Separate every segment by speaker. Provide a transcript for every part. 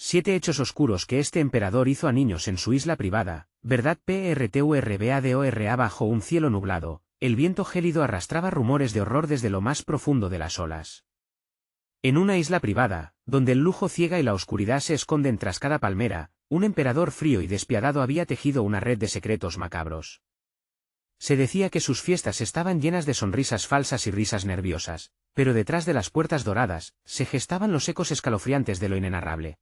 Speaker 1: 7 hechos oscuros que este emperador hizo a niños en su isla privada, verdad. Perturbador bajo un cielo nublado, el viento gélido arrastraba rumores de horror desde lo más profundo de las olas. En una isla privada, donde el lujo ciega y la oscuridad se esconden tras cada palmera, un emperador frío y despiadado había tejido una red de secretos macabros. Se decía que sus fiestas estaban llenas de sonrisas falsas y risas nerviosas, pero detrás de las puertas doradas, se gestaban los ecos escalofriantes de lo inenarrable.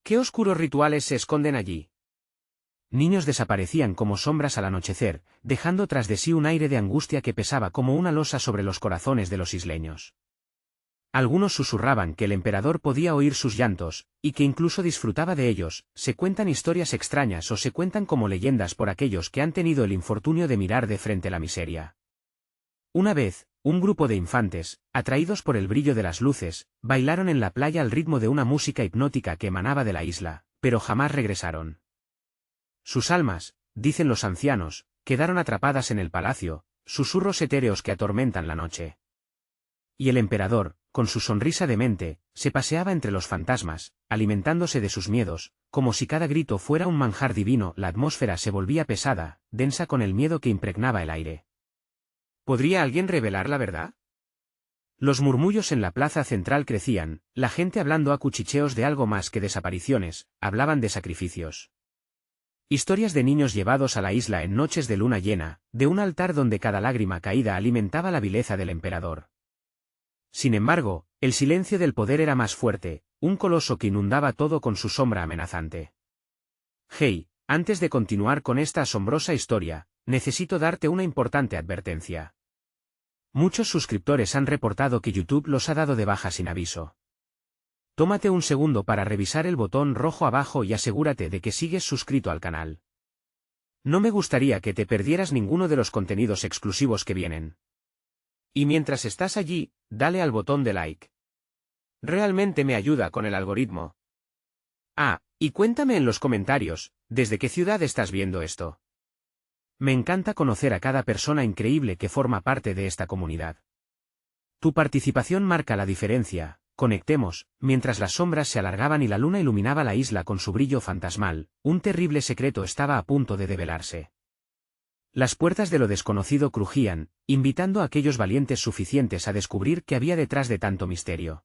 Speaker 1: ¿Qué oscuros rituales se esconden allí? Niños desaparecían como sombras al anochecer, dejando tras de sí un aire de angustia que pesaba como una losa sobre los corazones de los isleños. Algunos susurraban que el emperador podía oír sus llantos, y que incluso disfrutaba de ellos. Se cuentan historias extrañas o se cuentan como leyendas por aquellos que han tenido el infortunio de mirar de frente la miseria. Una vez, un grupo de infantes, atraídos por el brillo de las luces, bailaron en la playa al ritmo de una música hipnótica que emanaba de la isla, pero jamás regresaron. Sus almas, dicen los ancianos, quedaron atrapadas en el palacio, susurros etéreos que atormentan la noche. Y el emperador, con su sonrisa demente, se paseaba entre los fantasmas, alimentándose de sus miedos, como si cada grito fuera un manjar divino. La atmósfera se volvía pesada, densa con el miedo que impregnaba el aire. ¿Podría alguien revelar la verdad? Los murmullos en la plaza central crecían, la gente hablando a cuchicheos de algo más que desapariciones, hablaban de sacrificios. Historias de niños llevados a la isla en noches de luna llena, de un altar donde cada lágrima caída alimentaba la vileza del emperador. Sin embargo, el silencio del poder era más fuerte, un coloso que inundaba todo con su sombra amenazante. Hey, antes de continuar con esta asombrosa historia, necesito darte una importante advertencia. Muchos suscriptores han reportado que YouTube los ha dado de baja sin aviso. Tómate un segundo para revisar el botón rojo abajo y asegúrate de que sigues suscrito al canal. No me gustaría que te perdieras ninguno de los contenidos exclusivos que vienen. Y mientras estás allí, dale al botón de like. Realmente me ayuda con el algoritmo. Ah, y cuéntame en los comentarios, ¿desde qué ciudad estás viendo esto? Me encanta conocer a cada persona increíble que forma parte de esta comunidad. Tu participación marca la diferencia. Conectemos. Mientras las sombras se alargaban y la luna iluminaba la isla con su brillo fantasmal, un terrible secreto estaba a punto de develarse. Las puertas de lo desconocido crujían, invitando a aquellos valientes suficientes a descubrir qué había detrás de tanto misterio.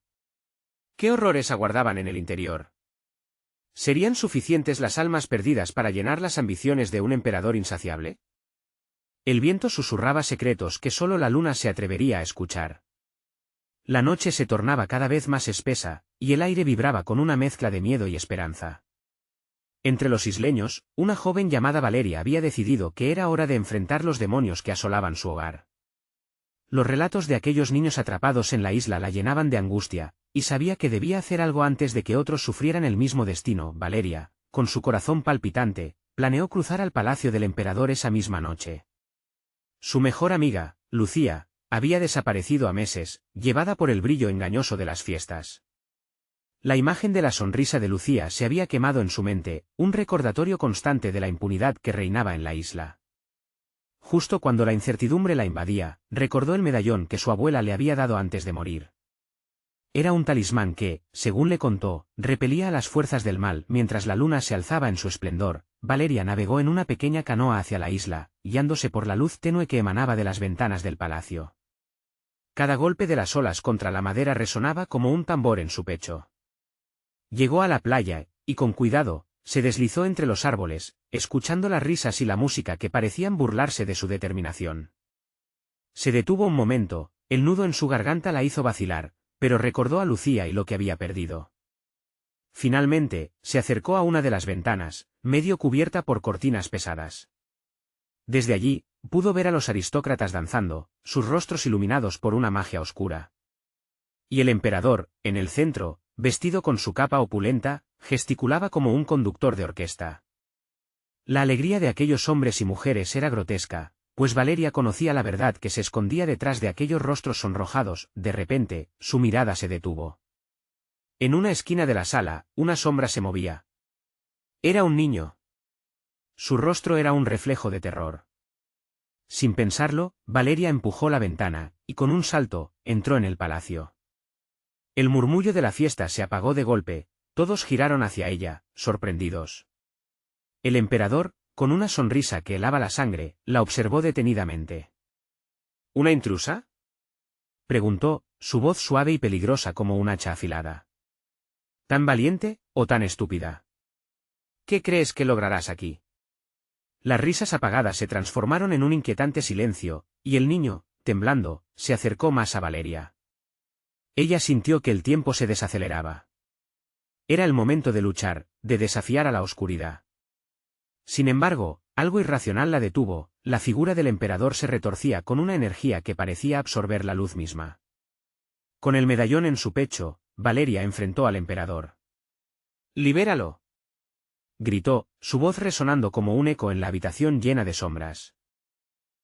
Speaker 1: ¿Qué horrores aguardaban en el interior? ¿Serían suficientes las almas perdidas para llenar las ambiciones de un emperador insaciable? El viento susurraba secretos que solo la luna se atrevería a escuchar. La noche se tornaba cada vez más espesa, y el aire vibraba con una mezcla de miedo y esperanza. Entre los isleños, una joven llamada Valeria había decidido que era hora de enfrentar los demonios que asolaban su hogar. Los relatos de aquellos niños atrapados en la isla la llenaban de angustia, y sabía que debía hacer algo antes de que otros sufrieran el mismo destino. Valeria, con su corazón palpitante, planeó cruzar al palacio del emperador esa misma noche. Su mejor amiga, Lucía, había desaparecido a meses, llevada por el brillo engañoso de las fiestas. La imagen de la sonrisa de Lucía se había quemado en su mente, un recordatorio constante de la impunidad que reinaba en la isla. Justo cuando la incertidumbre la invadía, recordó el medallón que su abuela le había dado antes de morir. Era un talismán que, según le contó, repelía a las fuerzas del mal. Mientras la luna se alzaba en su esplendor, Valeria navegó en una pequeña canoa hacia la isla, guiándose por la luz tenue que emanaba de las ventanas del palacio. Cada golpe de las olas contra la madera resonaba como un tambor en su pecho. Llegó a la playa, y con cuidado, se deslizó entre los árboles, escuchando las risas y la música que parecían burlarse de su determinación. Se detuvo un momento, el nudo en su garganta la hizo vacilar, pero recordó a Lucía y lo que había perdido. Finalmente, se acercó a una de las ventanas, medio cubierta por cortinas pesadas. Desde allí, pudo ver a los aristócratas danzando, sus rostros iluminados por una magia oscura. Y el emperador, en el centro, vestido con su capa opulenta, gesticulaba como un conductor de orquesta. La alegría de aquellos hombres y mujeres era grotesca, pues Valeria conocía la verdad que se escondía detrás de aquellos rostros sonrojados. De repente, su mirada se detuvo. En una esquina de la sala, una sombra se movía. Era un niño. Su rostro era un reflejo de terror. Sin pensarlo, Valeria empujó la ventana, y con un salto, entró en el palacio. El murmullo de la fiesta se apagó de golpe, Todos giraron hacia ella, sorprendidos. El emperador, con una sonrisa que helaba la sangre, la observó detenidamente. ¿Una intrusa?, preguntó, su voz suave y peligrosa como un hacha afilada. ¿Tan valiente, o tan estúpida? ¿Qué crees que lograrás aquí? Las risas apagadas se transformaron en un inquietante silencio, y el niño, temblando, se acercó más a Valeria. Ella sintió que el tiempo se desaceleraba. Era el momento de luchar, de desafiar a la oscuridad. Sin embargo, algo irracional la detuvo, la figura del emperador se retorcía con una energía que parecía absorber la luz misma. Con el medallón en su pecho, Valeria enfrentó al emperador. «¡Libéralo!», gritó, su voz resonando como un eco en la habitación llena de sombras.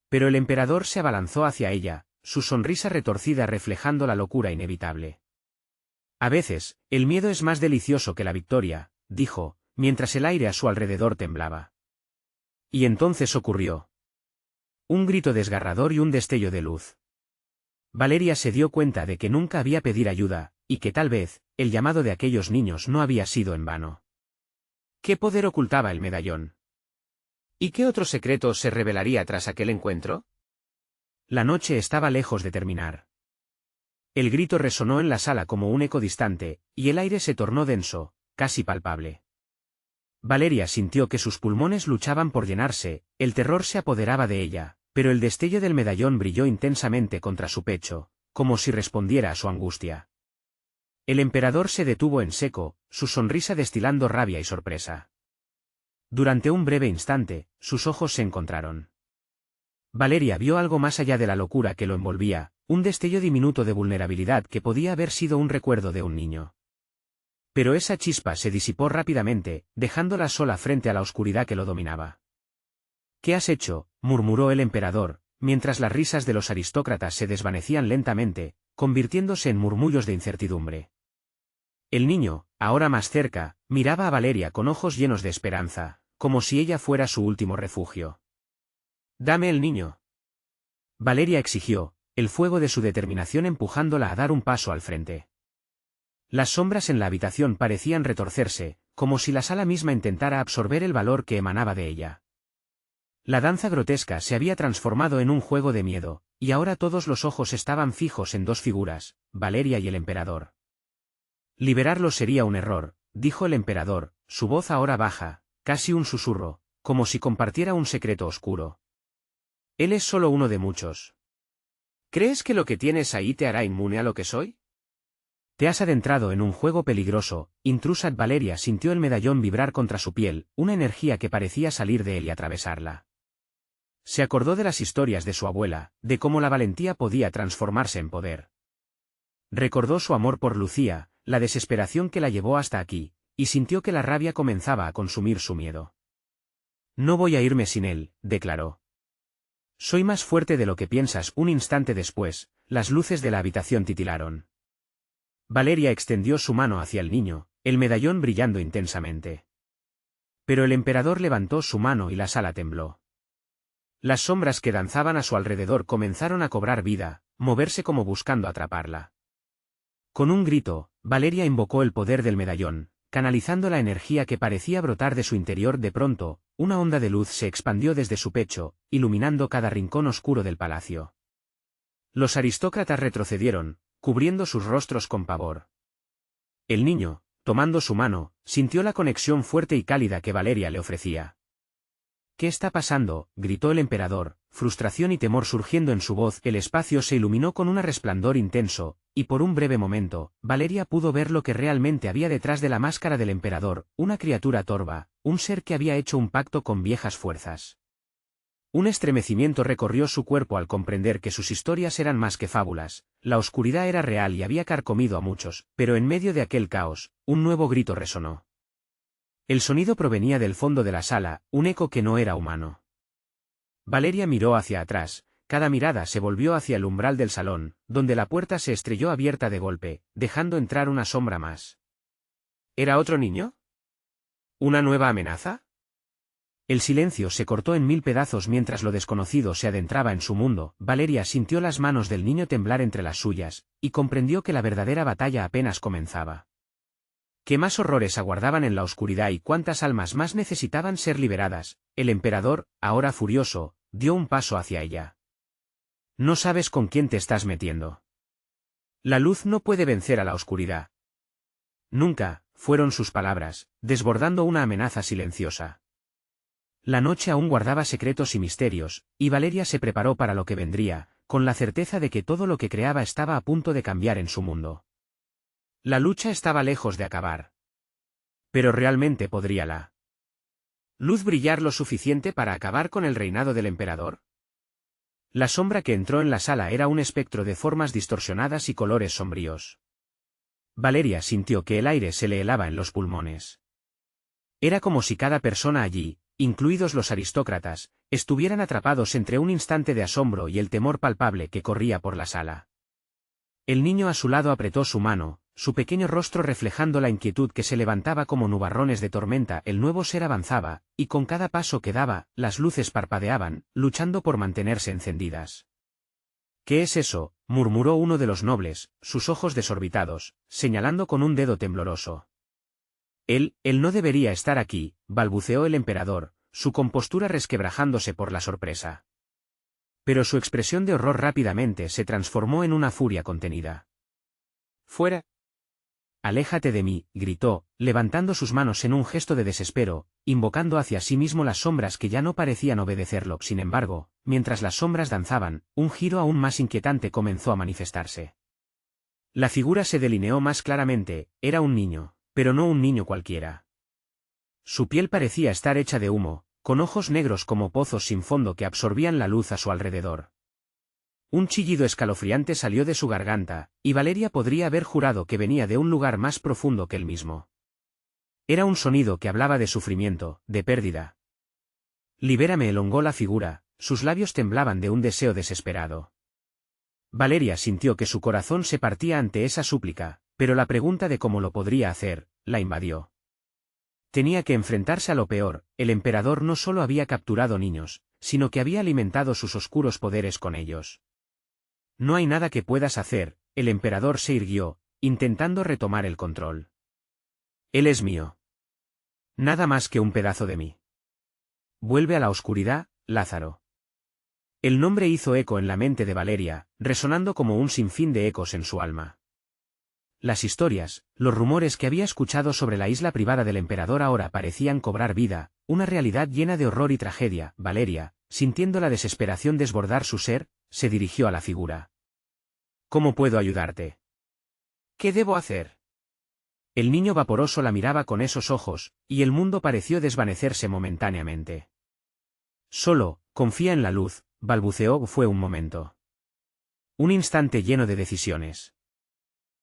Speaker 1: Pero el emperador se abalanzó hacia ella, su sonrisa retorcida reflejando la locura inevitable. «A veces, el miedo es más delicioso que la victoria», dijo, mientras el aire a su alrededor temblaba. Y entonces ocurrió. Un grito desgarrador y un destello de luz. Valeria se dio cuenta de que nunca había pedido ayuda, y que tal vez, el llamado de aquellos niños no había sido en vano. ¿Qué poder ocultaba el medallón? ¿Y qué otro secreto se revelaría tras aquel encuentro? La noche estaba lejos de terminar. El grito resonó en la sala como un eco distante, y el aire se tornó denso, casi palpable. Valeria sintió que sus pulmones luchaban por llenarse, el terror se apoderaba de ella, pero el destello del medallón brilló intensamente contra su pecho, como si respondiera a su angustia. El emperador se detuvo en seco, su sonrisa destilando rabia y sorpresa. Durante un breve instante, sus ojos se encontraron. Valeria vio algo más allá de la locura que lo envolvía, un destello diminuto de vulnerabilidad que podía haber sido un recuerdo de un niño. Pero esa chispa se disipó rápidamente, dejándola sola frente a la oscuridad que lo dominaba. «¿Qué has hecho?», murmuró el emperador, mientras las risas de los aristócratas se desvanecían lentamente, convirtiéndose en murmullos de incertidumbre. El niño, ahora más cerca, miraba a Valeria con ojos llenos de esperanza, como si ella fuera su último refugio. «Dame el niño». Valeria exigió, el fuego de su determinación empujándola a dar un paso al frente. Las sombras en la habitación parecían retorcerse, como si la sala misma intentara absorber el valor que emanaba de ella. La danza grotesca se había transformado en un juego de miedo, y ahora todos los ojos estaban fijos en dos figuras, Valeria y el emperador. «Liberarlo sería un error», dijo el emperador, su voz ahora baja, casi un susurro, como si compartiera un secreto oscuro. «Él es solo uno de muchos. ¿Crees que lo que tienes ahí te hará inmune a lo que soy? Te has adentrado en un juego peligroso». Intrusa. Valeria sintió el medallón vibrar contra su piel, una energía que parecía salir de él y atravesarla. Se acordó de las historias de su abuela, de cómo la valentía podía transformarse en poder. Recordó su amor por Lucía, la desesperación que la llevó hasta aquí, y sintió que la rabia comenzaba a consumir su miedo. «No voy a irme sin él», declaró. «Soy más fuerte de lo que piensas». Un instante después, las luces de la habitación titilaron. Valeria extendió su mano hacia el niño, el medallón brillando intensamente. Pero el emperador levantó su mano y la sala tembló. Las sombras que danzaban a su alrededor comenzaron a cobrar vida, moverse como buscando atraparla. Con un grito, Valeria invocó el poder del medallón, canalizando la energía que parecía brotar de su interior. De pronto, una onda de luz se expandió desde su pecho, iluminando cada rincón oscuro del palacio. Los aristócratas retrocedieron, cubriendo sus rostros con pavor. El niño, tomando su mano, sintió la conexión fuerte y cálida que Valeria le ofrecía. «¿Qué está pasando?», gritó el emperador, frustración y temor surgiendo en su voz. El espacio se iluminó con un resplandor intenso, y por un breve momento, Valeria pudo ver lo que realmente había detrás de la máscara del emperador, una criatura torva, un ser que había hecho un pacto con viejas fuerzas. Un estremecimiento recorrió su cuerpo al comprender que sus historias eran más que fábulas, la oscuridad era real y había carcomido a muchos, pero en medio de aquel caos, un nuevo grito resonó. El sonido provenía del fondo de la sala, un eco que no era humano. Valeria miró hacia atrás, cada mirada se volvió hacia el umbral del salón, donde la puerta se estrelló abierta de golpe, dejando entrar una sombra más. ¿Era otro niño? ¿Una nueva amenaza? El silencio se cortó en mil pedazos mientras lo desconocido se adentraba en su mundo. Valeria sintió las manos del niño temblar entre las suyas, y comprendió que la verdadera batalla apenas comenzaba. ¿Qué más horrores aguardaban en la oscuridad y cuántas almas más necesitaban ser liberadas? El emperador, ahora furioso, dio un paso hacia ella. No sabes con quién te estás metiendo. La luz no puede vencer a la oscuridad. Nunca, fueron sus palabras, desbordando una amenaza silenciosa. La noche aún guardaba secretos y misterios, y Valeria se preparó para lo que vendría, con la certeza de que todo lo que creaba estaba a punto de cambiar en su mundo. La lucha estaba lejos de acabar. Pero realmente podría la luz brillar lo suficiente para acabar con el reinado del emperador. La sombra que entró en la sala era un espectro de formas distorsionadas y colores sombríos. Valeria sintió que el aire se le helaba en los pulmones. Era como si cada persona allí, incluidos los aristócratas, estuvieran atrapados entre un instante de asombro y el temor palpable que corría por la sala. El niño a su lado apretó su mano, su pequeño rostro reflejando la inquietud que se levantaba como nubarrones de tormenta. El nuevo ser avanzaba, y con cada paso que daba, las luces parpadeaban, luchando por mantenerse encendidas. «¿Qué es eso?», murmuró uno de los nobles, sus ojos desorbitados, señalando con un dedo tembloroso. Él no debería estar aquí», balbuceó el emperador, su compostura resquebrajándose por la sorpresa. Pero su expresión de horror rápidamente se transformó en una furia contenida. «¡Fuera! Aléjate de mí», gritó, levantando sus manos en un gesto de desespero, invocando hacia sí mismo las sombras que ya no parecían obedecerlo. Sin embargo, mientras las sombras danzaban, un giro aún más inquietante comenzó a manifestarse. La figura se delineó más claramente, era un niño, pero no un niño cualquiera. Su piel parecía estar hecha de humo, con ojos negros como pozos sin fondo que absorbían la luz a su alrededor. Un chillido escalofriante salió de su garganta, y Valeria podría haber jurado que venía de un lugar más profundo que él mismo. Era un sonido que hablaba de sufrimiento, de pérdida. «Libérame», elongó la figura, sus labios temblaban de un deseo desesperado. Valeria sintió que su corazón se partía ante esa súplica, pero la pregunta de cómo lo podría hacer, la invadió. Tenía que enfrentarse a lo peor. El emperador no solo había capturado niños, sino que había alimentado sus oscuros poderes con ellos. «No hay nada que puedas hacer», el emperador se irguió, intentando retomar el control. «Él es mío. Nada más que un pedazo de mí. Vuelve a la oscuridad, Lázaro». El nombre hizo eco en la mente de Valeria, resonando como un sinfín de ecos en su alma. Las historias, los rumores que había escuchado sobre la isla privada del emperador ahora parecían cobrar vida, una realidad llena de horror y tragedia. Valeria, sintiendo la desesperación desbordar su ser, se dirigió a la figura. «¿Cómo puedo ayudarte? ¿Qué debo hacer?». El niño vaporoso la miraba con esos ojos, y el mundo pareció desvanecerse momentáneamente. «Solo, confía en la luz», balbuceó. Fue un momento. Un instante lleno de decisiones.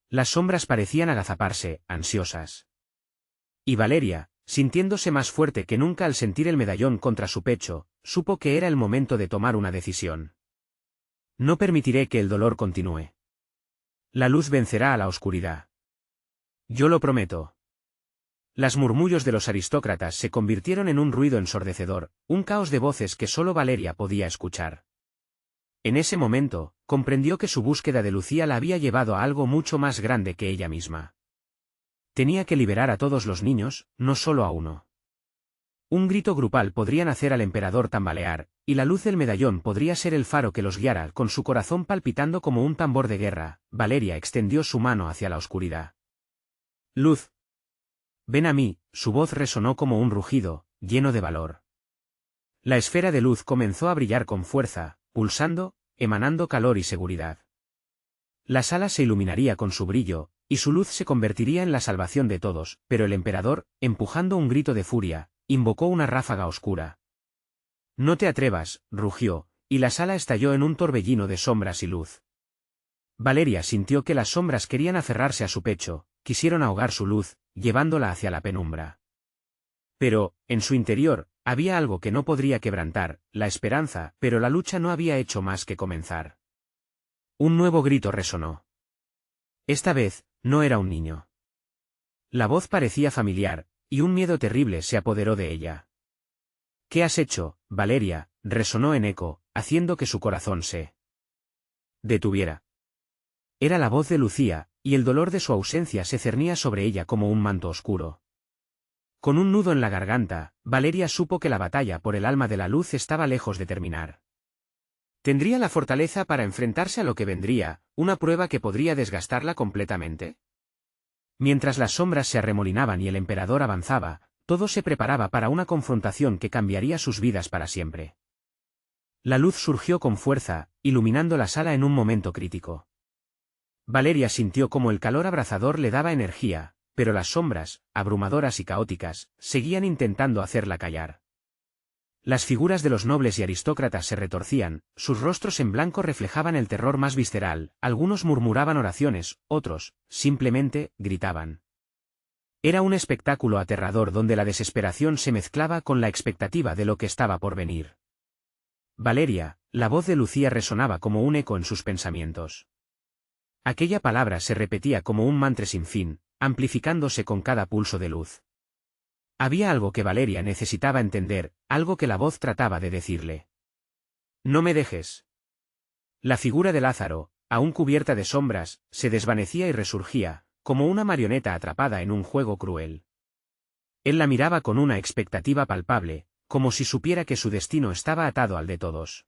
Speaker 1: Las sombras parecían agazaparse, ansiosas. Y Valeria, sintiéndose más fuerte que nunca al sentir el medallón contra su pecho, supo que era el momento de tomar una decisión. «No permitiré que el dolor continúe. La luz vencerá a la oscuridad. Yo lo prometo». Los murmullos de los aristócratas se convirtieron en un ruido ensordecedor, un caos de voces que solo Valeria podía escuchar. En ese momento, comprendió que su búsqueda de Lucía la había llevado a algo mucho más grande que ella misma. Tenía que liberar a todos los niños, no solo a uno. Un grito grupal podría hacer al emperador tambalear, y la luz del medallón podría ser el faro que los guiara. Con su corazón palpitando como un tambor de guerra, Valeria extendió su mano hacia la oscuridad. «Luz. Ven a mí», su voz resonó como un rugido, lleno de valor. La esfera de luz comenzó a brillar con fuerza, pulsando, emanando calor y seguridad. La sala se iluminaría con su brillo, y su luz se convertiría en la salvación de todos. Pero el emperador, empujando un grito de furia, invocó una ráfaga oscura. «No te atrevas», rugió, y la sala estalló en un torbellino de sombras y luz. Valeria sintió que las sombras querían aferrarse a su pecho, quisieron ahogar su luz, llevándola hacia la penumbra. Pero, en su interior, había algo que no podría quebrantar, la esperanza. Pero la lucha no había hecho más que comenzar. Un nuevo grito resonó. Esta vez, no era un niño. La voz parecía familiar, y un miedo terrible se apoderó de ella. «¿Qué has hecho, Valeria?», resonó en eco, haciendo que su corazón se detuviera. Era la voz de Lucía, y el dolor de su ausencia se cernía sobre ella como un manto oscuro. Con un nudo en la garganta, Valeria supo que la batalla por el alma de la luz estaba lejos de terminar. ¿Tendría la fortaleza para enfrentarse a lo que vendría, una prueba que podría desgastarla completamente? Mientras las sombras se arremolinaban y el emperador avanzaba, todo se preparaba para una confrontación que cambiaría sus vidas para siempre. La luz surgió con fuerza, iluminando la sala en un momento crítico. Valeria sintió como el calor abrasador le daba energía, pero las sombras, abrumadoras y caóticas, seguían intentando hacerla callar. Las figuras de los nobles y aristócratas se retorcían, sus rostros en blanco reflejaban el terror más visceral, algunos murmuraban oraciones, otros, simplemente, gritaban. Era un espectáculo aterrador donde la desesperación se mezclaba con la expectativa de lo que estaba por venir. Valeria, la voz de Lucía resonaba como un eco en sus pensamientos. Aquella palabra se repetía como un mantra sin fin, amplificándose con cada pulso de luz. Había algo que Valeria necesitaba entender, algo que la voz trataba de decirle. No me dejes. La figura de Lázaro, aún cubierta de sombras, se desvanecía y resurgía, como una marioneta atrapada en un juego cruel. Él la miraba con una expectativa palpable, como si supiera que su destino estaba atado al de todos.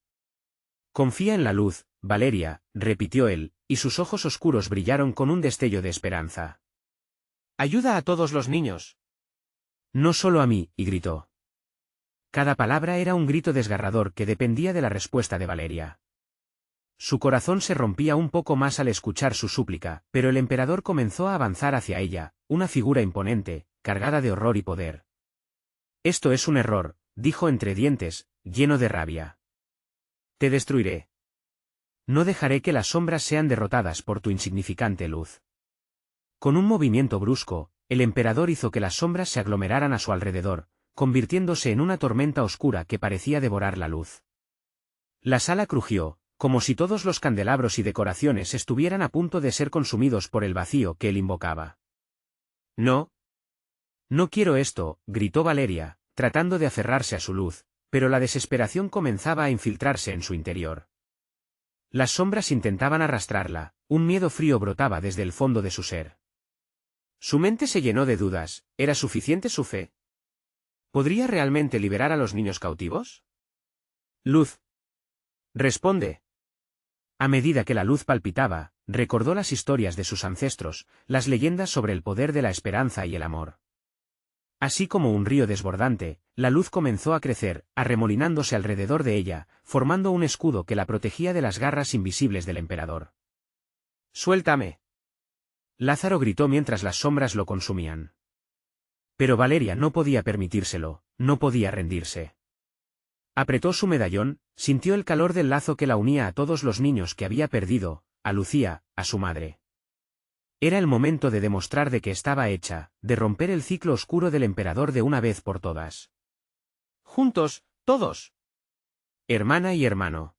Speaker 1: Confía en la luz, Valeria, repitió él, y sus ojos oscuros brillaron con un destello de esperanza. Ayuda a todos los niños. No solo a mí, y gritó. Cada palabra era un grito desgarrador que dependía de la respuesta de Valeria. Su corazón se rompía un poco más al escuchar su súplica, pero el emperador comenzó a avanzar hacia ella, una figura imponente, cargada de horror y poder. Esto es un error, dijo entre dientes, lleno de rabia. Te destruiré. No dejaré que las sombras sean derrotadas por tu insignificante luz. Con un movimiento brusco, el emperador hizo que las sombras se aglomeraran a su alrededor, convirtiéndose en una tormenta oscura que parecía devorar la luz. La sala crujió, como si todos los candelabros y decoraciones estuvieran a punto de ser consumidos por el vacío que él invocaba. No. No quiero esto, gritó Valeria, tratando de aferrarse a su luz, pero la desesperación comenzaba a infiltrarse en su interior. Las sombras intentaban arrastrarla, un miedo frío brotaba desde el fondo de su ser. Su mente se llenó de dudas, ¿era suficiente su fe? ¿Podría realmente liberar a los niños cautivos? Luz. Responde. A medida que la luz palpitaba, recordó las historias de sus ancestros, las leyendas sobre el poder de la esperanza y el amor. Así como un río desbordante, la luz comenzó a crecer, arremolinándose alrededor de ella, formando un escudo que la protegía de las garras invisibles del emperador. ¡Suéltame! Lázaro gritó mientras las sombras lo consumían. Pero Valeria no podía permitírselo, no podía rendirse. Apretó su medallón, sintió el calor del lazo que la unía a todos los niños que había perdido, a Lucía, a su madre. Era el momento de demostrar de que estaba hecha, de romper el ciclo oscuro del emperador de una vez por todas. Juntos, todos. Hermana y hermano.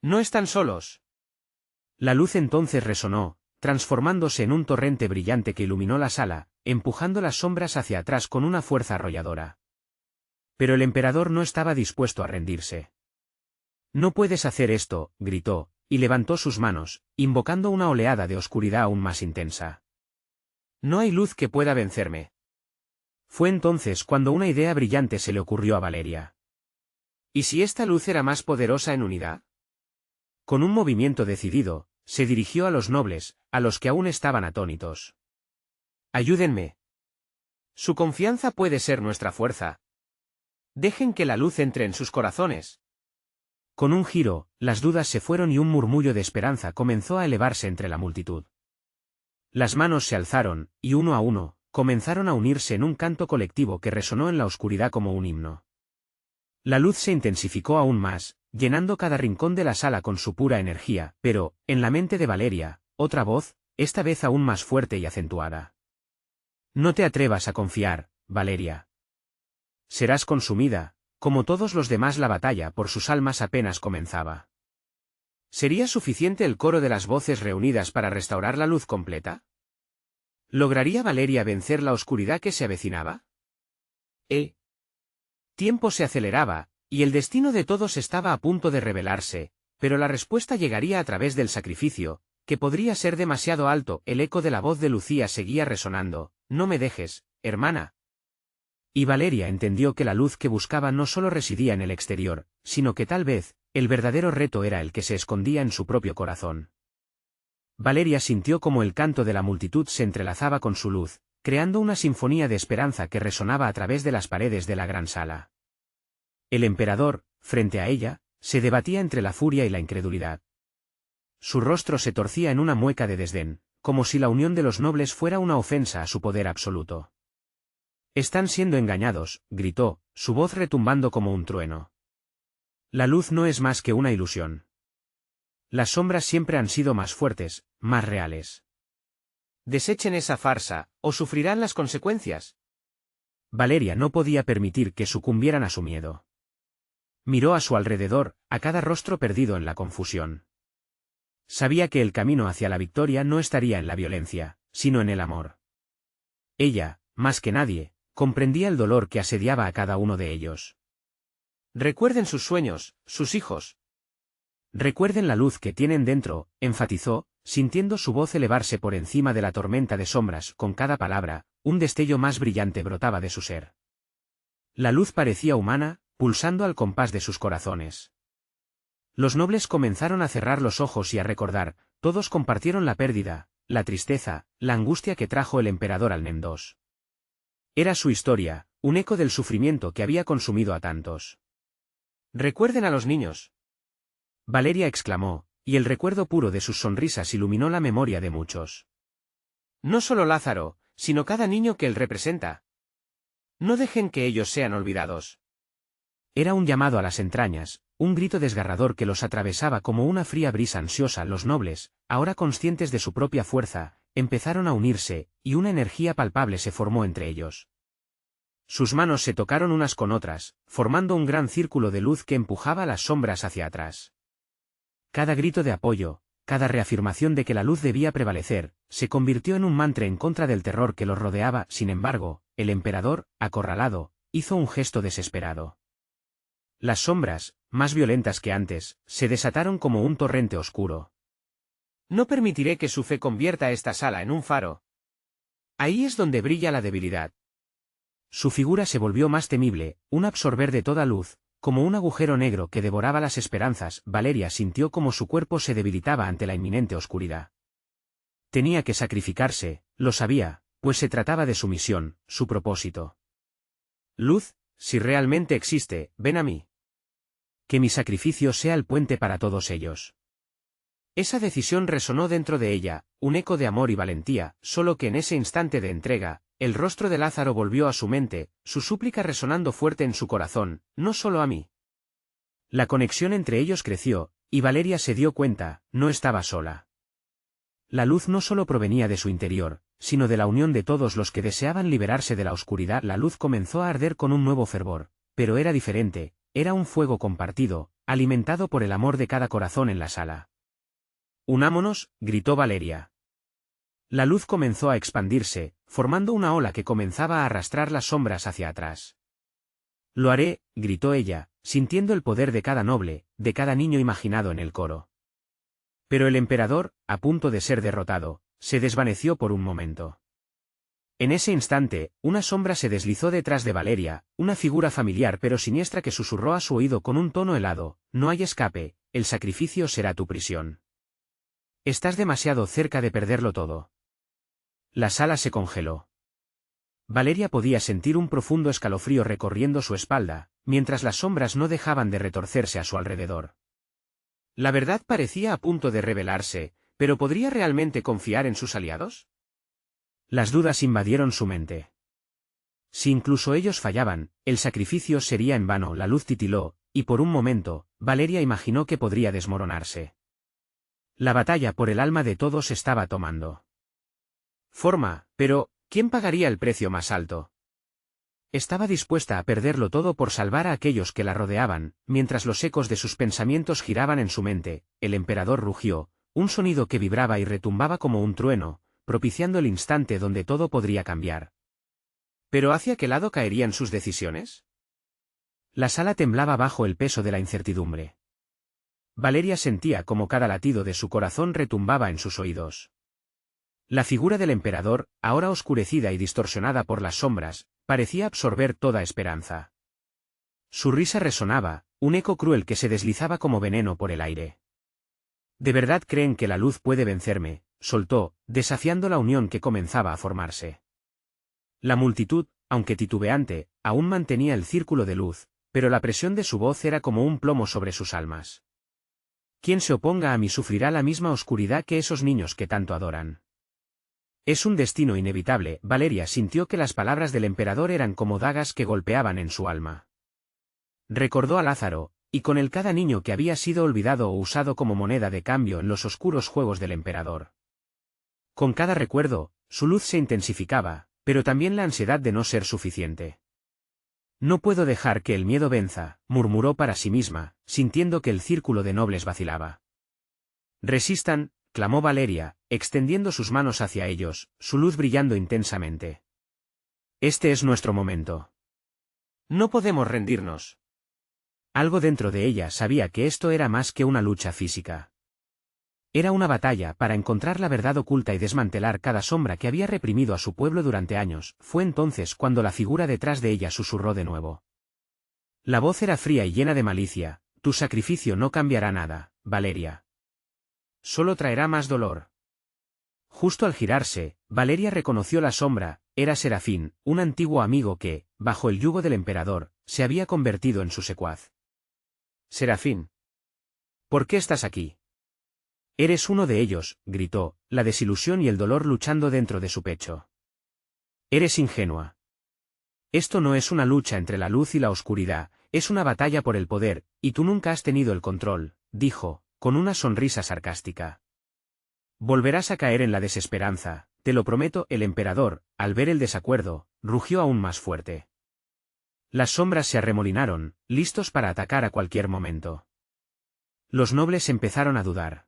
Speaker 1: No están solos. La luz entonces resonó, transformándose en un torrente brillante que iluminó la sala, empujando las sombras hacia atrás con una fuerza arrolladora. Pero el emperador no estaba dispuesto a rendirse. No puedes hacer esto, gritó, y levantó sus manos, invocando una oleada de oscuridad aún más intensa. No hay luz que pueda vencerme. Fue entonces cuando una idea brillante se le ocurrió a Valeria. ¿Y si esta luz era más poderosa en unidad? Con un movimiento decidido, se dirigió a los nobles, a los que aún estaban atónitos. Ayúdenme. Su confianza puede ser nuestra fuerza. Dejen que la luz entre en sus corazones. Con un giro, las dudas se fueron y un murmullo de esperanza comenzó a elevarse entre la multitud. Las manos se alzaron, y uno a uno, comenzaron a unirse en un canto colectivo que resonó en la oscuridad como un himno. La luz se intensificó aún más, llenando cada rincón de la sala con su pura energía, pero, en la mente de Valeria, otra voz, esta vez aún más fuerte y acentuada. No te atrevas a confiar, Valeria. Serás consumida. Como todos los demás, la batalla por sus almas apenas comenzaba. ¿Sería suficiente el coro de las voces reunidas para restaurar la luz completa? ¿Lograría Valeria vencer la oscuridad que se avecinaba? El tiempo se aceleraba, y el destino de todos estaba a punto de revelarse, pero la respuesta llegaría a través del sacrificio, que podría ser demasiado alto. El eco de la voz de Lucía seguía resonando. No me dejes, hermana. Y Valeria entendió que la luz que buscaba no solo residía en el exterior, sino que tal vez, el verdadero reto era el que se escondía en su propio corazón. Valeria sintió como el canto de la multitud se entrelazaba con su luz, creando una sinfonía de esperanza que resonaba a través de las paredes de la gran sala. El emperador, frente a ella, se debatía entre la furia y la incredulidad. Su rostro se torcía en una mueca de desdén, como si la unión de los nobles fuera una ofensa a su poder absoluto. «Están siendo engañados», gritó, su voz retumbando como un trueno. «La luz no es más que una ilusión. Las sombras siempre han sido más fuertes, más reales. Desechen esa farsa, o sufrirán las consecuencias». Valeria no podía permitir que sucumbieran a su miedo. Miró a su alrededor, a cada rostro perdido en la confusión. Sabía que el camino hacia la victoria no estaría en la violencia, sino en el amor. Ella, más que nadie, comprendía el dolor que asediaba a cada uno de ellos. «Recuerden sus sueños, sus hijos. Recuerden la luz que tienen dentro», enfatizó, sintiendo su voz elevarse por encima de la tormenta de sombras. Con cada palabra, un destello más brillante brotaba de su ser. La luz parecía humana, pulsando al compás de sus corazones. Los nobles comenzaron a cerrar los ojos y a recordar, todos compartieron la pérdida, la tristeza, la angustia que trajo el emperador al Mendos. Era su historia, un eco del sufrimiento que había consumido a tantos. «Recuerden a los niños», Valeria exclamó, y el recuerdo puro de sus sonrisas iluminó la memoria de muchos. «No solo Lázaro, sino cada niño que él representa. No dejen que ellos sean olvidados». Era un llamado a las entrañas, un grito desgarrador que los atravesaba como una fría brisa ansiosa. Los nobles, ahora conscientes de su propia fuerza, empezaron a unirse, y una energía palpable se formó entre ellos. Sus manos se tocaron unas con otras, formando un gran círculo de luz que empujaba las sombras hacia atrás. Cada grito de apoyo, cada reafirmación de que la luz debía prevalecer, se convirtió en un mantra en contra del terror que los rodeaba. Sin embargo, el emperador, acorralado, hizo un gesto desesperado. Las sombras, más violentas que antes, se desataron como un torrente oscuro. «No permitiré que su fe convierta esta sala en un faro. Ahí es donde brilla la debilidad». Su figura se volvió más temible, un absorber de toda luz, como un agujero negro que devoraba las esperanzas. Valeria sintió como su cuerpo se debilitaba ante la inminente oscuridad. Tenía que sacrificarse, lo sabía, pues se trataba de su misión, su propósito. «Luz, si realmente existe, ven a mí. Que mi sacrificio sea el puente para todos ellos». Esa decisión resonó dentro de ella, un eco de amor y valentía, solo que en ese instante de entrega, el rostro de Lázaro volvió a su mente, su súplica resonando fuerte en su corazón: «No solo a mí». La conexión entre ellos creció, y Valeria se dio cuenta, no estaba sola. La luz no solo provenía de su interior, sino de la unión de todos los que deseaban liberarse de la oscuridad. La luz comenzó a arder con un nuevo fervor, pero era diferente, era un fuego compartido, alimentado por el amor de cada corazón en la sala. «Unámonos», gritó Valeria. La luz comenzó a expandirse, formando una ola que comenzaba a arrastrar las sombras hacia atrás. «Lo haré», gritó ella, sintiendo el poder de cada noble, de cada niño imaginado en el coro. Pero el emperador, a punto de ser derrotado, se desvaneció por un momento. En ese instante, una sombra se deslizó detrás de Valeria, una figura familiar pero siniestra que susurró a su oído con un tono helado: «No hay escape, el sacrificio será tu prisión. Estás demasiado cerca de perderlo todo». La sala se congeló. Valeria podía sentir un profundo escalofrío recorriendo su espalda, mientras las sombras no dejaban de retorcerse a su alrededor. La verdad parecía a punto de revelarse, pero ¿podría realmente confiar en sus aliados? Las dudas invadieron su mente. Si incluso ellos fallaban, el sacrificio sería en vano. La luz titiló, y por un momento, Valeria imaginó que podría desmoronarse. La batalla por el alma de todos estaba tomando forma, pero ¿quién pagaría el precio más alto? Estaba dispuesta a perderlo todo por salvar a aquellos que la rodeaban. Mientras los ecos de sus pensamientos giraban en su mente, el emperador rugió, un sonido que vibraba y retumbaba como un trueno, propiciando el instante donde todo podría cambiar. ¿Pero hacia qué lado caerían sus decisiones? La sala temblaba bajo el peso de la incertidumbre. Valeria sentía como cada latido de su corazón retumbaba en sus oídos. La figura del emperador, ahora oscurecida y distorsionada por las sombras, parecía absorber toda esperanza. Su risa resonaba, un eco cruel que se deslizaba como veneno por el aire. ¿De verdad creen que la luz puede vencerme?, soltó, desafiando la unión que comenzaba a formarse. La multitud, aunque titubeante, aún mantenía el círculo de luz, pero la presión de su voz era como un plomo sobre sus almas. Quien se oponga a mí sufrirá la misma oscuridad que esos niños que tanto adoran. Es un destino inevitable. Valeria sintió que las palabras del emperador eran como dagas que golpeaban en su alma. Recordó a Lázaro, y con él cada niño que había sido olvidado o usado como moneda de cambio en los oscuros juegos del emperador. Con cada recuerdo, su luz se intensificaba, pero también la ansiedad de no ser suficiente. No puedo dejar que el miedo venza, murmuró para sí misma, sintiendo que el círculo de nobles vacilaba. Resistan, clamó Valeria, extendiendo sus manos hacia ellos, su luz brillando intensamente. Este es nuestro momento. No podemos rendirnos. Algo dentro de ella sabía que esto era más que una lucha física. Era una batalla para encontrar la verdad oculta y desmantelar cada sombra que había reprimido a su pueblo durante años. Fue entonces cuando la figura detrás de ella susurró de nuevo. La voz era fría y llena de malicia: tu sacrificio no cambiará nada, Valeria. Solo traerá más dolor. Justo al girarse, Valeria reconoció la sombra. Era Serafín, un antiguo amigo que, bajo el yugo del emperador, se había convertido en su secuaz. Serafín. ¿Por qué estás aquí? Eres uno de ellos, gritó, la desilusión y el dolor luchando dentro de su pecho. Eres ingenua. Esto no es una lucha entre la luz y la oscuridad, es una batalla por el poder, y tú nunca has tenido el control, dijo, con una sonrisa sarcástica. Volverás a caer en la desesperanza, te lo prometo. El emperador, al ver el desacuerdo, rugió aún más fuerte. Las sombras se arremolinaron, listos para atacar a cualquier momento. Los nobles empezaron a dudar.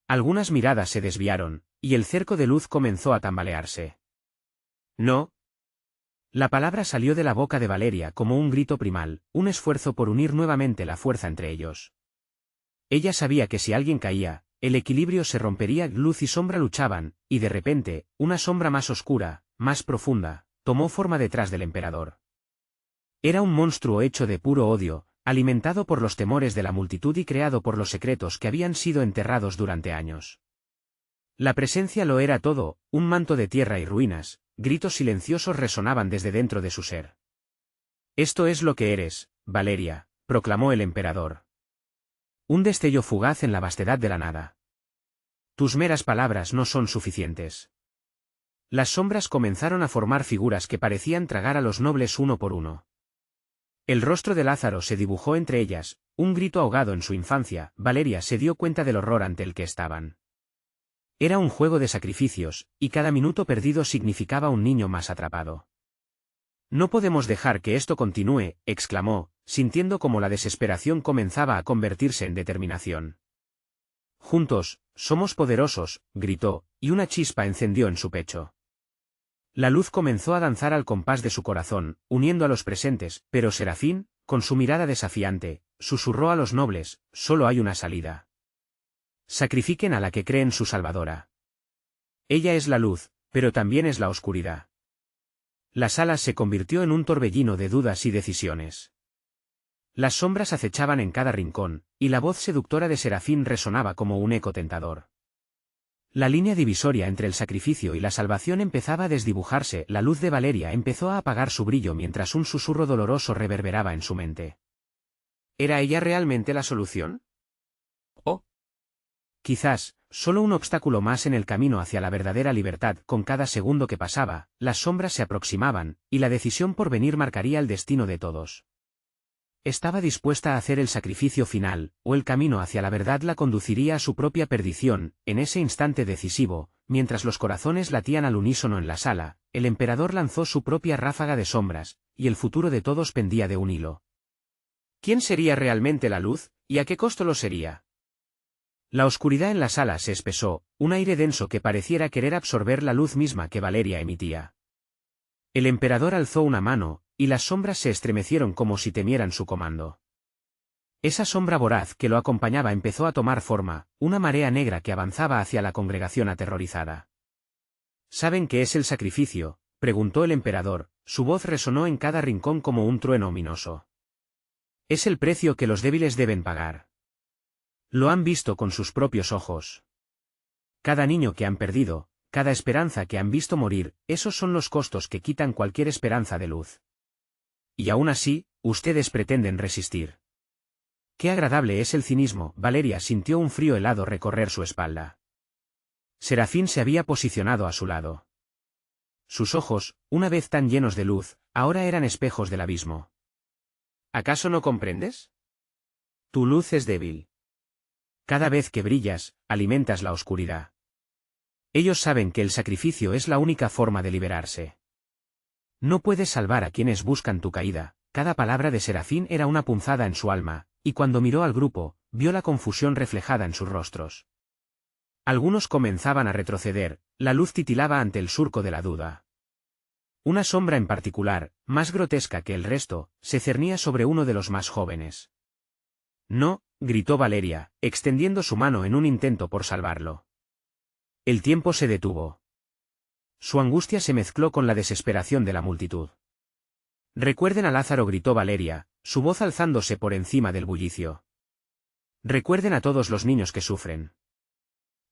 Speaker 1: Algunas miradas se desviaron, y el cerco de luz comenzó a tambalearse. No. La palabra salió de la boca de Valeria como un grito primal, un esfuerzo por unir nuevamente la fuerza entre ellos. Ella sabía que si alguien caía, el equilibrio se rompería. Luz y sombra luchaban, y de repente, una sombra más oscura, más profunda, tomó forma detrás del emperador. Era un monstruo hecho de puro odio, alimentado por los temores de la multitud y creado por los secretos que habían sido enterrados durante años. La presencia lo era todo, un manto de tierra y ruinas, gritos silenciosos resonaban desde dentro de su ser. Esto es lo que eres, Valeria, proclamó el emperador. Un destello fugaz en la vastedad de la nada. Tus meras palabras no son suficientes. Las sombras comenzaron a formar figuras que parecían tragar a los nobles uno por uno. El rostro de Lázaro se dibujó entre ellas, un grito ahogado en su infancia. Valeria se dio cuenta del horror ante el que estaban. Era un juego de sacrificios, y cada minuto perdido significaba un niño más atrapado. No podemos dejar que esto continúe, exclamó, sintiendo como la desesperación comenzaba a convertirse en determinación. Juntos, somos poderosos, gritó, y una chispa encendió en su pecho. La luz comenzó a danzar al compás de su corazón, uniendo a los presentes, pero Serafín, con su mirada desafiante, susurró a los nobles: solo hay una salida. Sacrifiquen a la que creen su salvadora. Ella es la luz, pero también es la oscuridad. La sala se convirtió en un torbellino de dudas y decisiones. Las sombras acechaban en cada rincón, y la voz seductora de Serafín resonaba como un eco tentador. La línea divisoria entre el sacrificio y la salvación empezaba a desdibujarse. La luz de Valeria empezó a apagar su brillo mientras un susurro doloroso reverberaba en su mente. ¿Era ella realmente la solución? ¿O quizás, solo un obstáculo más en el camino hacia la verdadera libertad? Con cada segundo que pasaba, las sombras se aproximaban, y la decisión por venir marcaría el destino de todos. Estaba dispuesta a hacer el sacrificio final, o el camino hacia la verdad la conduciría a su propia perdición. En ese instante decisivo, mientras los corazones latían al unísono en la sala, el emperador lanzó su propia ráfaga de sombras, y el futuro de todos pendía de un hilo. ¿Quién sería realmente la luz, y a qué costo lo sería? La oscuridad en la sala se espesó, un aire denso que pareciera querer absorber la luz misma que Valeria emitía. El emperador alzó una mano, y las sombras se estremecieron como si temieran su comando. Esa sombra voraz que lo acompañaba empezó a tomar forma, una marea negra que avanzaba hacia la congregación aterrorizada. ¿Saben qué es el sacrificio?, preguntó el emperador, su voz resonó en cada rincón como un trueno ominoso. Es el precio que los débiles deben pagar. Lo han visto con sus propios ojos. Cada niño que han perdido, cada esperanza que han visto morir, esos son los costos que quitan cualquier esperanza de luz. Y aún así, ustedes pretenden resistir. Qué agradable es el cinismo. Valeria sintió un frío helado recorrer su espalda. Serafín se había posicionado a su lado. Sus ojos, una vez tan llenos de luz, ahora eran espejos del abismo. ¿Acaso no comprendes? Tu luz es débil. Cada vez que brillas, alimentas la oscuridad. Ellos saben que el sacrificio es la única forma de liberarse. No puedes salvar a quienes buscan tu caída. Cada palabra de Serafín era una punzada en su alma, y cuando miró al grupo, vio la confusión reflejada en sus rostros. Algunos comenzaban a retroceder, la luz titilaba ante el surco de la duda. Una sombra en particular, más grotesca que el resto, se cernía sobre uno de los más jóvenes. No, gritó Valeria, extendiendo su mano en un intento por salvarlo. El tiempo se detuvo. Su angustia se mezcló con la desesperación de la multitud. Recuerden a Lázaro, gritó Valeria, su voz alzándose por encima del bullicio. Recuerden a todos los niños que sufren.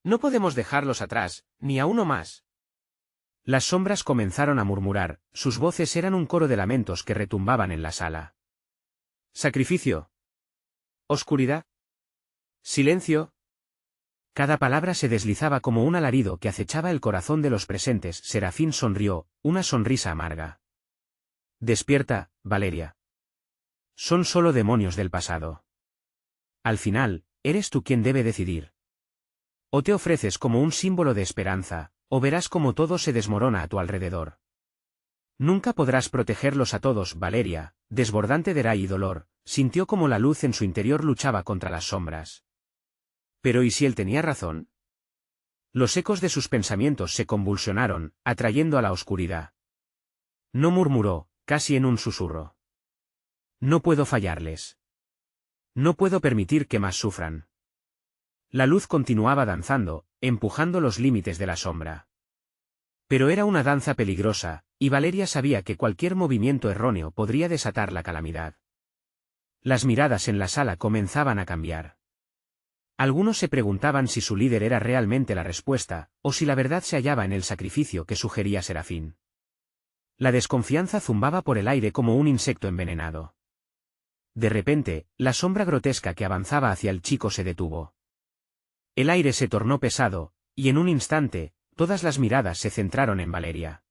Speaker 1: No podemos dejarlos atrás, ni a uno más. Las sombras comenzaron a murmurar, sus voces eran un coro de lamentos que retumbaban en la sala. Sacrificio. Oscuridad. Silencio. Cada palabra se deslizaba como un alarido que acechaba el corazón de los presentes. Serafín sonrió, una sonrisa amarga. Despierta, Valeria. Son solo demonios del pasado. Al final, eres tú quien debe decidir. O te ofreces como un símbolo de esperanza, o verás como todo se desmorona a tu alrededor. Nunca podrás protegerlos a todos. Valeria, desbordante de ira y dolor, sintió como la luz en su interior luchaba contra las sombras. Pero ¿y si él tenía razón? Los ecos de sus pensamientos se convulsionaron, atrayendo a la oscuridad. No, murmuró, casi en un susurro. No puedo fallarles. No puedo permitir que más sufran. La luz continuaba danzando, empujando los límites de la sombra. Pero era una danza peligrosa, y Valeria sabía que cualquier movimiento erróneo podría desatar la calamidad. Las miradas en la sala comenzaban a cambiar. Algunos se preguntaban si su líder era realmente la respuesta, o si la verdad se hallaba en el sacrificio que sugería Serafín. La desconfianza zumbaba por el aire como un insecto envenenado. De repente, la sombra grotesca que avanzaba hacia el chico se detuvo. El aire se tornó pesado, y en un instante, todas las miradas se centraron en Valeria.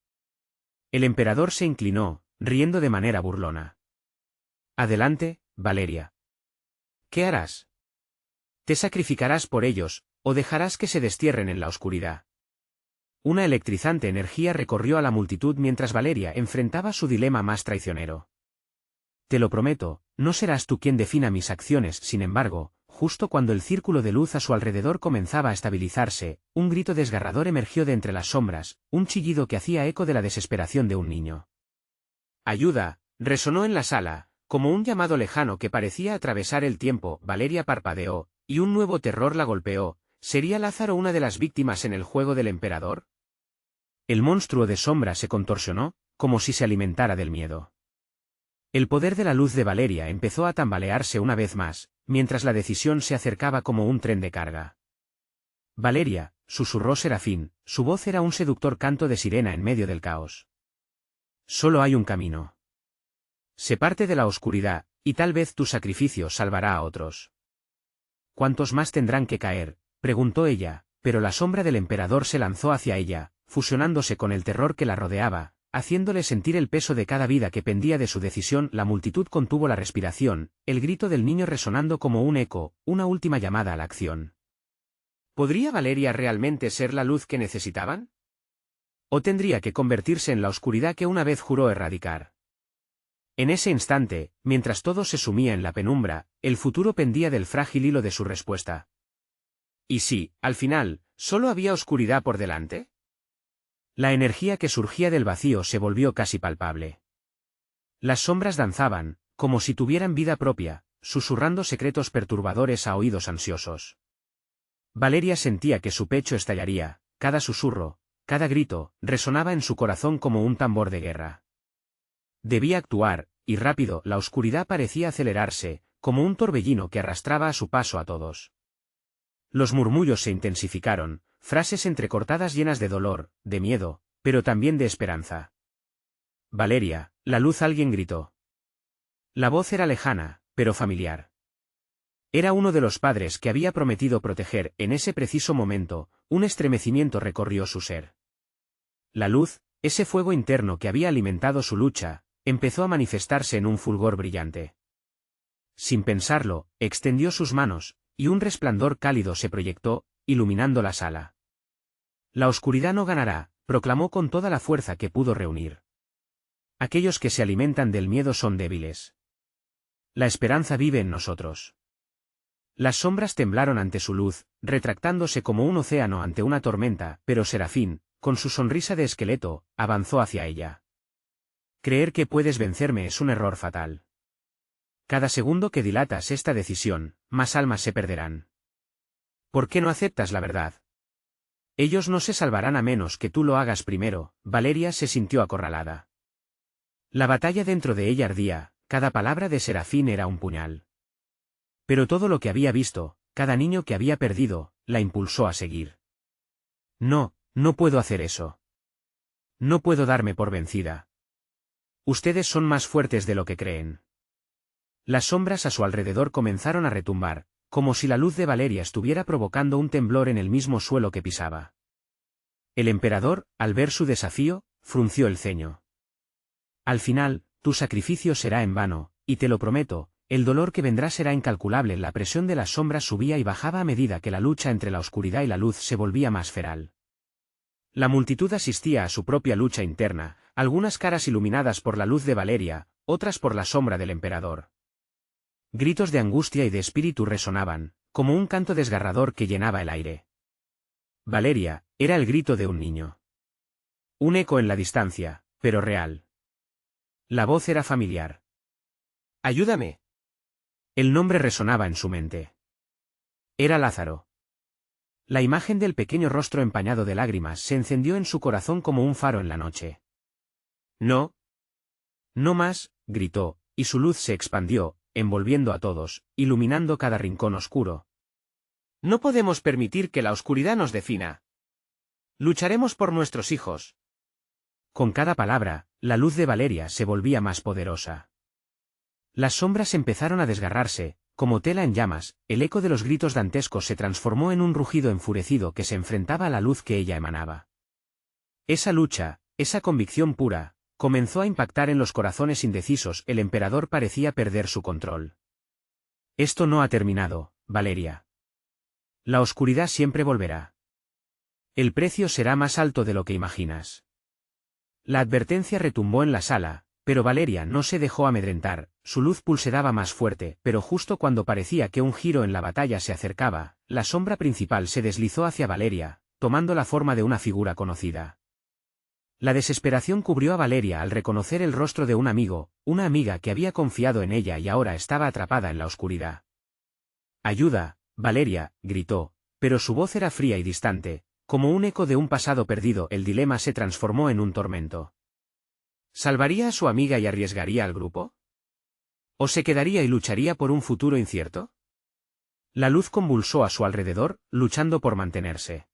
Speaker 1: El emperador se inclinó, riendo de manera burlona. Adelante, Valeria. ¿Qué harás? ¿Te sacrificarás por ellos, o dejarás que se destierren en la oscuridad? Una electrizante energía recorrió a la multitud mientras Valeria enfrentaba su dilema más traicionero. Te lo prometo, no serás tú quien defina mis acciones. Sin embargo, justo cuando el círculo de luz a su alrededor comenzaba a estabilizarse, un grito desgarrador emergió de entre las sombras, un chillido que hacía eco de la desesperación de un niño. ¡Ayuda! Resonó en la sala, como un llamado lejano que parecía atravesar el tiempo. Valeria parpadeó, y un nuevo terror la golpeó. ¿Sería Lázaro una de las víctimas en el juego del emperador? El monstruo de sombra se contorsionó, como si se alimentara del miedo. El poder de la luz de Valeria empezó a tambalearse una vez más, mientras la decisión se acercaba como un tren de carga. Valeria, susurró Serafín, su voz era un seductor canto de sirena en medio del caos. Solo hay un camino. Se parte de la oscuridad, y tal vez tu sacrificio salvará a otros. ¿Cuántos más tendrán que caer?, preguntó ella, pero la sombra del emperador se lanzó hacia ella, fusionándose con el terror que la rodeaba, haciéndole sentir el peso de cada vida que pendía de su decisión. La multitud contuvo la respiración, el grito del niño resonando como un eco, una última llamada a la acción. ¿Podría Valeria realmente ser la luz que necesitaban? ¿O tendría que convertirse en la oscuridad que una vez juró erradicar? En ese instante, mientras todo se sumía en la penumbra, el futuro pendía del frágil hilo de su respuesta. ¿Y si, al final, solo había oscuridad por delante? La energía que surgía del vacío se volvió casi palpable. Las sombras danzaban, como si tuvieran vida propia, susurrando secretos perturbadores a oídos ansiosos. Valeria sentía que su pecho estallaría, cada susurro, cada grito, resonaba en su corazón como un tambor de guerra. Debía actuar, y rápido. La oscuridad parecía acelerarse, como un torbellino que arrastraba a su paso a todos. Los murmullos se intensificaron, frases entrecortadas llenas de dolor, de miedo, pero también de esperanza. Valeria, la luz, alguien gritó. La voz era lejana, pero familiar. Era uno de los padres que había prometido proteger. En ese preciso momento, un estremecimiento recorrió su ser. La luz, ese fuego interno que había alimentado su lucha, empezó a manifestarse en un fulgor brillante. Sin pensarlo, extendió sus manos, y un resplandor cálido se proyectó, iluminando la sala. La oscuridad no ganará, proclamó con toda la fuerza que pudo reunir. Aquellos que se alimentan del miedo son débiles. La esperanza vive en nosotros. Las sombras temblaron ante su luz, retractándose como un océano ante una tormenta, pero Serafín, con su sonrisa de esqueleto, avanzó hacia ella. Creer que puedes vencerme es un error fatal. Cada segundo que dilatas esta decisión, más almas se perderán. ¿Por qué no aceptas la verdad? Ellos no se salvarán a menos que tú lo hagas primero. Valeria se sintió acorralada. La batalla dentro de ella ardía, cada palabra de Serafín era un puñal. Pero todo lo que había visto, cada niño que había perdido, la impulsó a seguir. No, no puedo hacer eso. No puedo darme por vencida. Ustedes son más fuertes de lo que creen. Las sombras a su alrededor comenzaron a retumbar, como si la luz de Valeria estuviera provocando un temblor en el mismo suelo que pisaba. El emperador, al ver su desafío, frunció el ceño. Al final, tu sacrificio será en vano, y te lo prometo. El dolor que vendrá será incalculable. La presión de las sombras subía y bajaba a medida que la lucha entre la oscuridad y la luz se volvía más feral. La multitud asistía a su propia lucha interna, algunas caras iluminadas por la luz de Valeria, otras por la sombra del emperador. Gritos de angustia y de espíritu resonaban, como un canto desgarrador que llenaba el aire. Valeria, era el grito de un niño. Un eco en la distancia, pero real. La voz era familiar. ¡Ayúdame! El nombre resonaba en su mente. Era Lázaro. La imagen del pequeño rostro empañado de lágrimas se encendió en su corazón como un faro en la noche. No. No más, gritó, y su luz se expandió, envolviendo a todos, iluminando cada rincón oscuro. No podemos permitir que la oscuridad nos defina. Lucharemos por nuestros hijos. Con cada palabra, la luz de Valeria se volvía más poderosa. Las sombras empezaron a desgarrarse, como tela en llamas. El eco de los gritos dantescos se transformó en un rugido enfurecido que se enfrentaba a la luz que ella emanaba. Esa lucha, esa convicción pura, comenzó a impactar en los corazones indecisos. El emperador parecía perder su control. Esto no ha terminado, Valeria. La oscuridad siempre volverá. El precio será más alto de lo que imaginas. La advertencia retumbó en la sala, pero Valeria no se dejó amedrentar. Su luz pulsaba más fuerte, pero justo cuando parecía que un giro en la batalla se acercaba, la sombra principal se deslizó hacia Valeria, tomando la forma de una figura conocida. La desesperación cubrió a Valeria al reconocer el rostro de un amigo, una amiga que había confiado en ella y ahora estaba atrapada en la oscuridad. «Ayuda, Valeria», gritó, pero su voz era fría y distante, como un eco de un pasado perdido. El dilema se transformó en un tormento. ¿Salvaría a su amiga y arriesgaría al grupo? ¿O se quedaría y lucharía por un futuro incierto? La luz convulsó a su alrededor, luchando por mantenerse.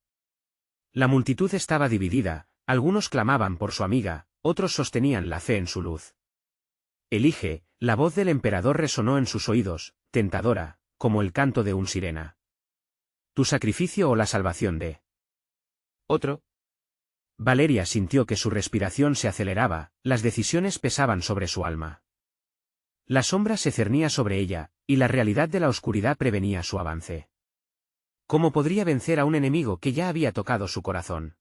Speaker 1: La multitud estaba dividida, algunos clamaban por su amiga, otros sostenían la fe en su luz. Elige, la voz del emperador resonó en sus oídos, tentadora, como el canto de un sirena. ¿Tu sacrificio o la salvación de otro? Valeria sintió que su respiración se aceleraba, las decisiones pesaban sobre su alma. La sombra se cernía sobre ella, y la realidad de la oscuridad prevenía su avance. ¿Cómo podría vencer a un enemigo que ya había tocado su corazón?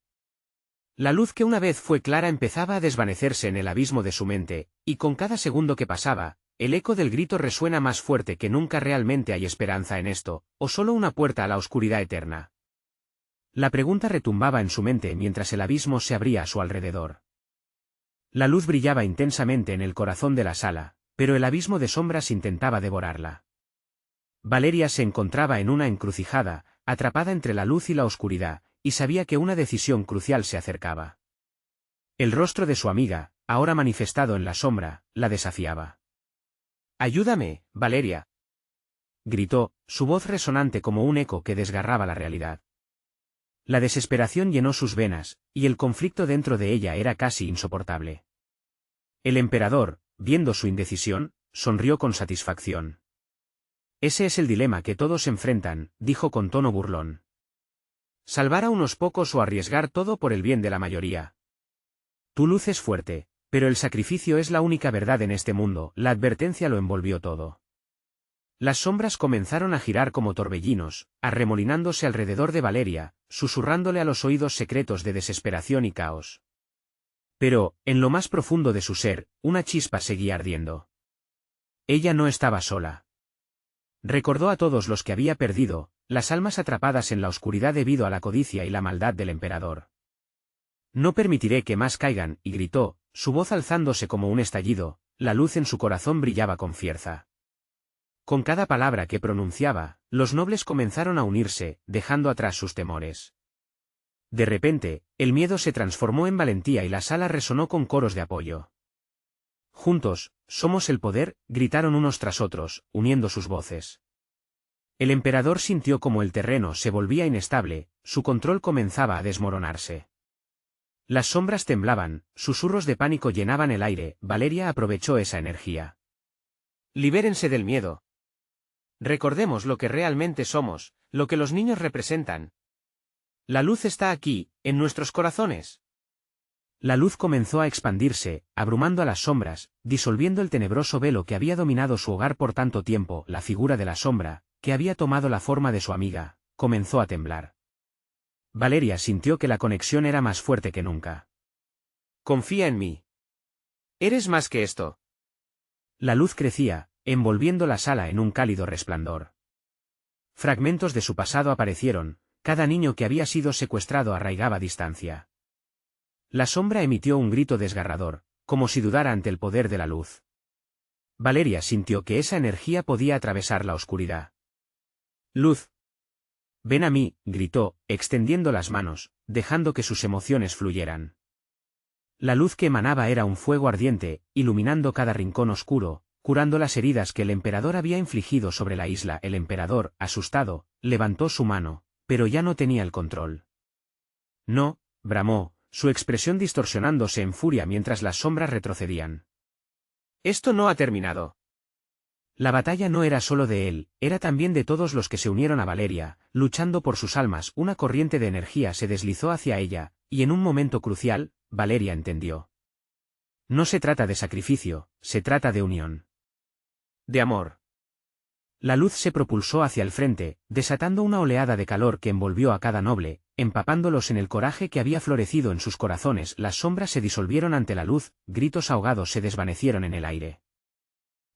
Speaker 1: La luz que una vez fue clara empezaba a desvanecerse en el abismo de su mente, y con cada segundo que pasaba, el eco del grito resuena más fuerte que nunca. ¿Realmente hay esperanza en esto, o solo una puerta a la oscuridad eterna? La pregunta retumbaba en su mente mientras el abismo se abría a su alrededor. La luz brillaba intensamente en el corazón de la sala, pero el abismo de sombras intentaba devorarla. Valeria se encontraba en una encrucijada, atrapada entre la luz y la oscuridad, y sabía que una decisión crucial se acercaba. El rostro de su amiga, ahora manifestado en la sombra, la desafiaba. «¡Ayúdame, Valeria!», gritó, su voz resonante como un eco que desgarraba la realidad. La desesperación llenó sus venas, y el conflicto dentro de ella era casi insoportable. El emperador, viendo su indecisión, sonrió con satisfacción. «Ese es el dilema que todos enfrentan», dijo con tono burlón. «Salvar a unos pocos o arriesgar todo por el bien de la mayoría. Tu luz es fuerte, pero el sacrificio es la única verdad en este mundo», la advertencia lo envolvió todo. Las sombras comenzaron a girar como torbellinos, arremolinándose alrededor de Valeria, susurrándole a los oídos secretos de desesperación y caos. Pero, en lo más profundo de su ser, una chispa seguía ardiendo. Ella no estaba sola. Recordó a todos los que había perdido, las almas atrapadas en la oscuridad debido a la codicia y la maldad del emperador. «No permitiré que más caigan», y gritó, su voz alzándose como un estallido, la luz en su corazón brillaba con fiereza. Con cada palabra que pronunciaba, los nobles comenzaron a unirse, dejando atrás sus temores. De repente, el miedo se transformó en valentía y la sala resonó con coros de apoyo. «Juntos, somos el poder», gritaron unos tras otros, uniendo sus voces. El emperador sintió como el terreno se volvía inestable, su control comenzaba a desmoronarse. Las sombras temblaban, susurros de pánico llenaban el aire. Valeria aprovechó esa energía. «Libérense del miedo. Recordemos lo que realmente somos, lo que los niños representan. La luz está aquí, en nuestros corazones». La luz comenzó a expandirse, abrumando a las sombras, disolviendo el tenebroso velo que había dominado su hogar por tanto tiempo. La figura de la sombra, que había tomado la forma de su amiga, comenzó a temblar. Valeria sintió que la conexión era más fuerte que nunca. «Confía en mí. Eres más que esto». La luz crecía, envolviendo la sala en un cálido resplandor. Fragmentos de su pasado aparecieron, cada niño que había sido secuestrado arraigaba distancia. La sombra emitió un grito desgarrador, como si dudara ante el poder de la luz. Valeria sintió que esa energía podía atravesar la oscuridad. «Luz. Ven a mí», gritó, extendiendo las manos, dejando que sus emociones fluyeran. La luz que emanaba era un fuego ardiente, iluminando cada rincón oscuro, curando las heridas que el emperador había infligido sobre la isla. El emperador, asustado, levantó su mano, pero ya no tenía el control. «No», bramó, su expresión distorsionándose en furia mientras las sombras retrocedían. «Esto no ha terminado». La batalla no era solo de él, era también de todos los que se unieron a Valeria, luchando por sus almas. Una corriente de energía se deslizó hacia ella, y en un momento crucial, Valeria entendió. No se trata de sacrificio, se trata de unión. De amor. La luz se propulsó hacia el frente, desatando una oleada de calor que envolvió a cada noble, empapándolos en el coraje que había florecido en sus corazones. Las sombras se disolvieron ante la luz, gritos ahogados se desvanecieron en el aire.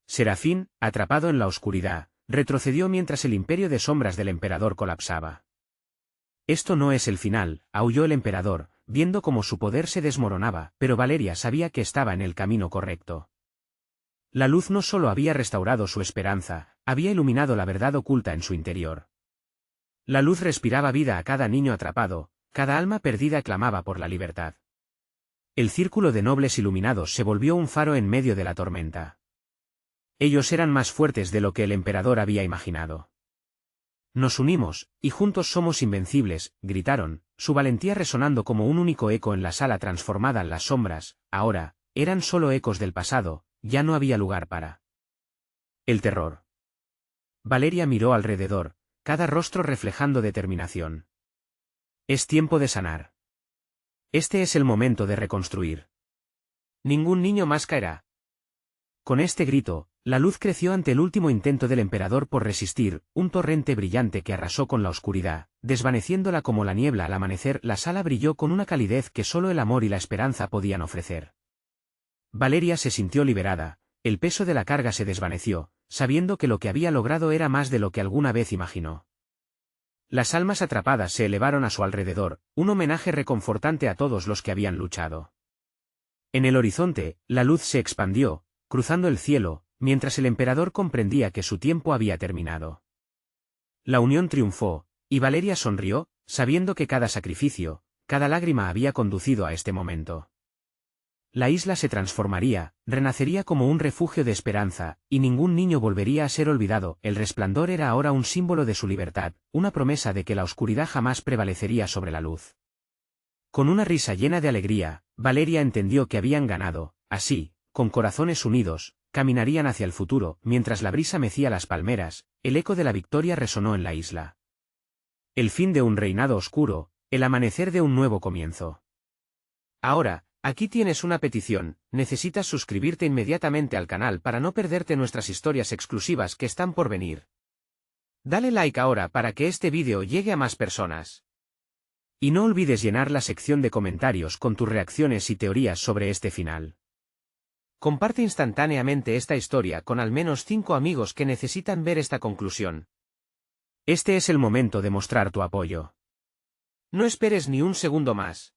Speaker 1: Serafín, atrapado en la oscuridad, retrocedió mientras el imperio de sombras del emperador colapsaba. «Esto no es el final», aulló el emperador, viendo cómo su poder se desmoronaba, pero Valeria sabía que estaba en el camino correcto. La luz no solo había restaurado su esperanza, había iluminado la verdad oculta en su interior. La luz respiraba vida a cada niño atrapado, cada alma perdida clamaba por la libertad. El círculo de nobles iluminados se volvió un faro en medio de la tormenta. Ellos eran más fuertes de lo que el emperador había imaginado. «Nos unimos, y juntos somos invencibles», gritaron, su valentía resonando como un único eco en la sala transformada en las sombras. Ahora, eran solo ecos del pasado, ya no había lugar para el terror. Valeria miró alrededor, cada rostro reflejando determinación. «Es tiempo de sanar. Este es el momento de reconstruir. Ningún niño más caerá». Con este grito, la luz creció ante el último intento del emperador por resistir, un torrente brillante que arrasó con la oscuridad, desvaneciéndola como la niebla al amanecer. La sala brilló con una calidez que solo el amor y la esperanza podían ofrecer. Valeria se sintió liberada, el peso de la carga se desvaneció, sabiendo que lo que había logrado era más de lo que alguna vez imaginó. Las almas atrapadas se elevaron a su alrededor, un homenaje reconfortante a todos los que habían luchado. En el horizonte, la luz se expandió, cruzando el cielo, mientras el emperador comprendía que su tiempo había terminado. La unión triunfó, y Valeria sonrió, sabiendo que cada sacrificio, cada lágrima había conducido a este momento. La isla se transformaría, renacería como un refugio de esperanza, y ningún niño volvería a ser olvidado. El resplandor era ahora un símbolo de su libertad, una promesa de que la oscuridad jamás prevalecería sobre la luz. Con una risa llena de alegría, Valeria entendió que habían ganado, así, con corazones unidos, caminarían hacia el futuro. Mientras la brisa mecía las palmeras, el eco de la victoria resonó en la isla. El fin de un reinado oscuro, el amanecer de un nuevo comienzo. Ahora, aquí tienes una petición: necesitas suscribirte inmediatamente al canal para no perderte nuestras historias exclusivas que están por venir. Dale like ahora para que este vídeo llegue a más personas. Y no olvides llenar la sección de comentarios con tus reacciones y teorías sobre este final. Comparte instantáneamente esta historia con al menos 5 amigos que necesitan ver esta conclusión. Este es el momento de mostrar tu apoyo. No esperes ni un segundo más.